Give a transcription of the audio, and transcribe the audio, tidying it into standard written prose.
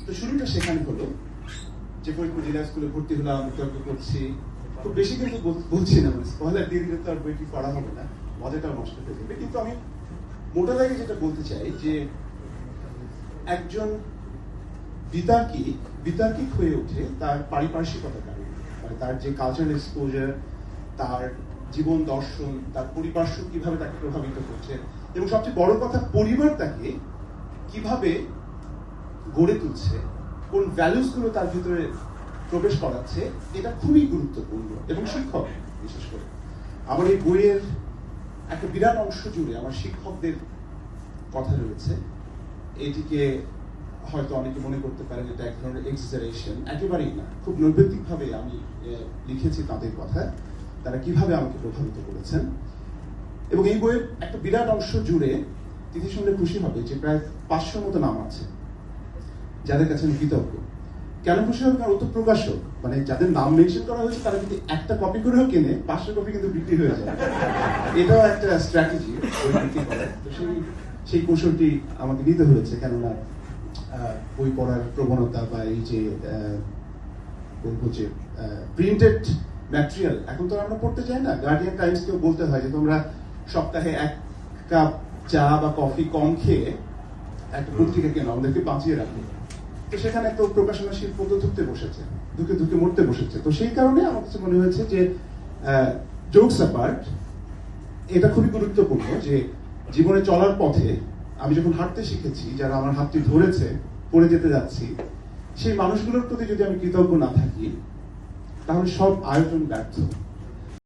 তো শুরুটা সেখানে হলো যে ফরিদপুর জেলা স্কুলে ভর্তি হলাম, বিতর্ক করছি, খুব বেশি কিন্তু বলছি না, মানে পয়লার দিয়ে দিলে তো আর বইটি পড়া হবে না, মজাটাও নষ্ট হয়ে যাবে। কিন্তু আমি মোটা দাগে যেটা বলতে চাই যে একজন বিতার্কিক হয়ে ওঠে তার পারিপার্শ্বিকতার কারণে, মানে তার যে কালচারাল এক্সপোজার, তার জীবন দর্শন, তার পরিপার্শ্ব কিভাবে তাকে প্রভাবিত করছে, এবং সবচেয়ে বড় কথা পরিবার তাকে কিভাবে গড়ে তুলছে, কোন ভ্যালুস গুলো তার ভিতরে প্রবেশ করাচ্ছে, এটা খুবই গুরুত্বপূর্ণ। এবং শিক্ষক বিশেষ করে আমার এই বইয়ের একটা বিরাট অংশ জুড়ে আমার শিক্ষকদের কথা রয়েছে। এটিকে হয়তো অনেকে মনে করতে পারেন এটা এক ধরনের এক্সাজারেশন, একেবারেই না। খুব নৈবেদিকভাবে আমি লিখেছি তাদের কথা, তারা কিভাবে আমাকে প্রভাবিত করেছেন। এবং এই বইয়ের একটা বিরাট অংশ জুড়ে তিথি শুনলে খুশি হবে যে প্রায় 500 মতো নাম আছে যাদের কাছে আমি কৃতজ্ঞ। কেন খুশি হবে? কারণ অত প্রকাশক, মানে যাদের নাম মেনশন করা হয়েছে তারা কিন্তু একটা কপি করেও কেনে, 500 কপি কিন্তু বিক্রি হয়ে যায়। এটাও একটা স্ট্র্যাটেজি বই বিক্রি করার। তো সেই কৌশলটি আমাকে নিতে হয়েছে, কেননা বই পড়ার প্রবণতা বা এই যে বলবো যে প্রিন্টেড ম্যাটেরিয়াল এখন তো আমরা পড়তে চাই না। গার্ডিয়ান টাইমসকেও বলতে হয় যে তোমরা সপ্তাহে 1 কাপ চা বা কফি কম খেয়ে একটা পত্রিকা কেন, আমাদেরকে বাঁচিয়ে রাখবে। তো সেখানে তো প্রকাশনা শিল্প তো ধুকতে বসেছে, ধুকে মরতে বসেছে। তো সেই কারণে আমার কাছে মনে হয়েছে যে জোকস অ্যাপার্ট, এটা খুবই গুরুত্বপূর্ণ যে জীবনে চলার পথে আমি যখন হাঁটতে শিখেছি, যারা আমার হাতটি ধরেছে, পড়ে যেতে যাচ্ছি, সেই মানুষগুলোর প্রতি যদি আমি কৃতজ্ঞ না থাকি তাহলে সব আয়োজন ব্যর্থ।